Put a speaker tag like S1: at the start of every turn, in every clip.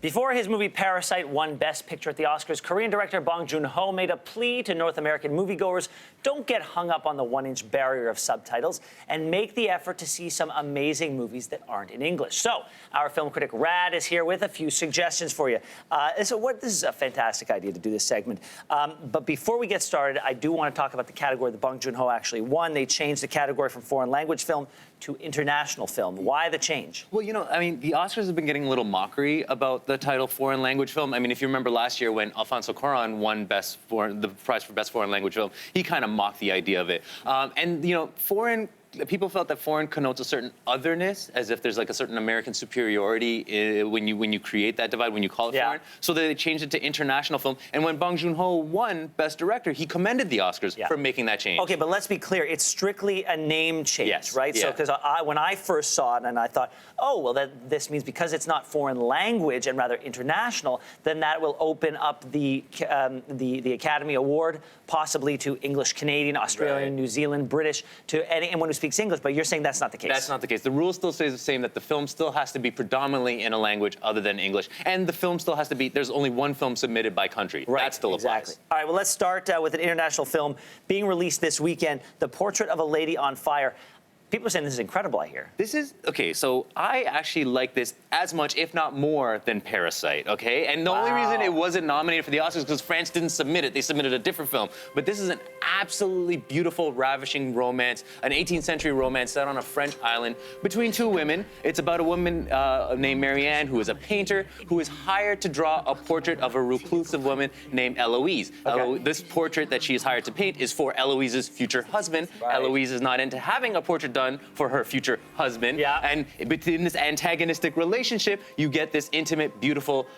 S1: Before his movie Parasite won Best Picture at the Oscars, Korean director Bong Joon-ho made a plea to North American moviegoers: don't get hung up on the one-inch barrier of subtitles and make the effort to see some amazing movies that aren't in English. So, our film critic Rad is here with a few suggestions for you. This is a fantastic idea to do this segment. But before we get started, I do want to talk about the category that Bong Joon-ho actually won. They changed the category from foreign language film to international film. Why the change?
S2: Well, you know, I mean, the Oscars have been getting a little mockery about the title foreign language film. I mean, if you remember last year when Alfonso Cuarón won the prize for best foreign language film, he kind of mocked the idea of it. And, you know, people felt that foreign connotes a certain otherness, as if there's like a certain American superiority when you create that divide, when you call it foreign. So they changed it to international film. And when Bong Joon-ho won Best Director, he commended the Oscars for making that change.
S1: Okay, but let's be clear. It's strictly a name change, right? Yeah. So, because when I first saw it, and I thought, oh, well, this means because it's not foreign language and rather international, then that will open up the Academy Award possibly to English, Canadian, Australian, New Zealand, British, to anyone who speaks English, but you're saying that's not the case.
S2: That's not the case. The rule still stays the same, that the film still has to be predominantly in a language other than English. And the film still has to be, there's only one film submitted by country.
S1: Right,
S2: that still applies.
S1: All right, well, let's start with an international film being released this weekend, The Portrait of a Lady on Fire. People are saying this is incredible, I hear.
S2: This is, okay, so I actually like this as much, if not more, than Parasite, okay? And the only reason it wasn't nominated for the Oscars is because France didn't submit it. They submitted a different film. But this is an absolutely beautiful, ravishing romance, an 18th century romance set on a French island between two women. It's about a woman named Marianne, who is a painter, who is hired to draw a portrait of a reclusive woman named Eloise.
S1: Okay.
S2: This portrait that she is hired to paint is for Eloise's future husband. Right. Eloise is not into having a portrait done for her future husband. Yeah. And between this antagonistic relationship, you get this intimate, beautiful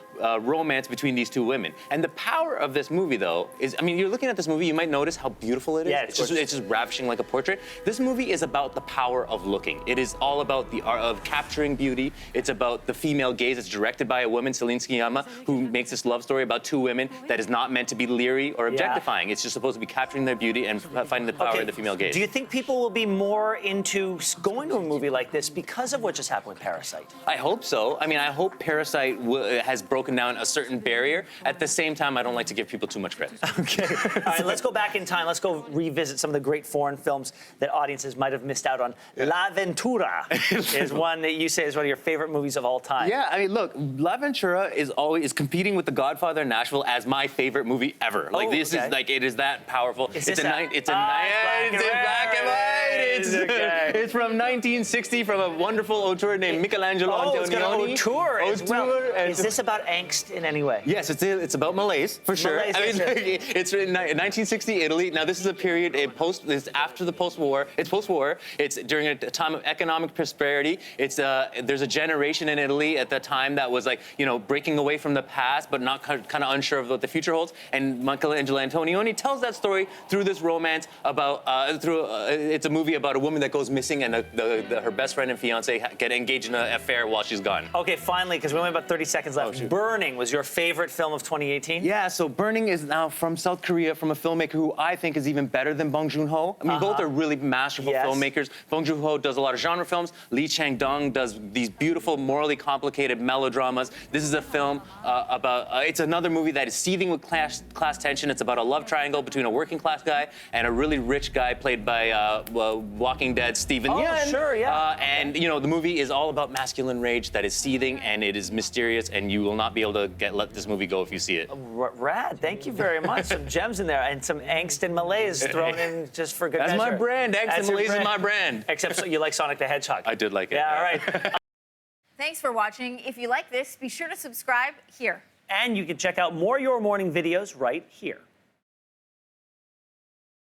S2: romance between these two women. And the power of this movie, though, is, I mean, you're looking at this movie, you might notice how beautiful it is.
S1: Yeah,
S2: it's just ravishing like a portrait. This movie is about the power of looking. It is all about the art of capturing beauty. It's about the female gaze. It's directed by a woman, Celine Sciamma, who makes this love story about two women that is not meant to be leery or objectifying. It's just supposed to be capturing their beauty and finding the power of the female gaze.
S1: Do you think people will be more into going to a movie like this because of what just happened with Parasite?
S2: I hope so. I mean, I hope Parasite has broken down a certain barrier. At the same time, I don't like to give people too much credit.
S1: Okay. All right, let's go back in time. Let's go revisit some of the great foreign films that audiences might have missed out on. La Ventura is one that you say is one of your favorite movies of all time.
S2: Yeah, I mean, look, La Ventura is competing with The Godfather and Nashville as my favorite movie ever. Like, this is like, it is that powerful.
S1: Is
S2: it's
S1: this
S2: in black and white. It's from 1960 from a wonderful auteur named Michelangelo Antonioni.
S1: It's got an auteur as well. Is this about angst in any way?
S2: Yes, it's about malaise, for sure.
S1: Malaise,
S2: I mean, it's in 1960 Italy. Now, this is a period, it's after the post-war. It's post-war. It's during a time of economic prosperity. It's there's a generation in Italy at the time that was like, you know, breaking away from the past, but not kind of unsure of what the future holds. And Michelangelo Antonioni tells that story through this romance about, it's a movie about a woman that goes missing and her best friend and fiance get engaged in an affair while she's gone.
S1: Okay, finally, because we only have about 30 seconds left. Burning was your favorite film of 2018?
S2: Yeah, so Burning is now from South Korea, from a filmmaker who I think is even better than Bong Joon-ho. I mean, both are really masterful filmmakers. Bong Joon-ho does a lot of genre films. Lee Chang-dong does these beautiful, morally complicated melodramas. This is a film about, it's another movie that is seething with class tension. It's about a love triangle between a working class guy and a really rich guy played by Walking Dead Steven Yeun.
S1: Sure, yeah.
S2: And, you know, the movie is all about masculine rage that is seething, and it is mysterious, and you will not be able to let this movie go if you see it.
S1: Rad, thank you very much. Some gems in there, and some angst and malaise thrown in just for good measure.
S2: That's my brand. Angst and malaise is my brand.
S1: Except so you like Sonic the Hedgehog.
S2: I did like it.
S1: Yeah, all right.
S3: Thanks for watching. If you like this, be sure to subscribe here.
S1: And you can check out more Your Morning videos right here.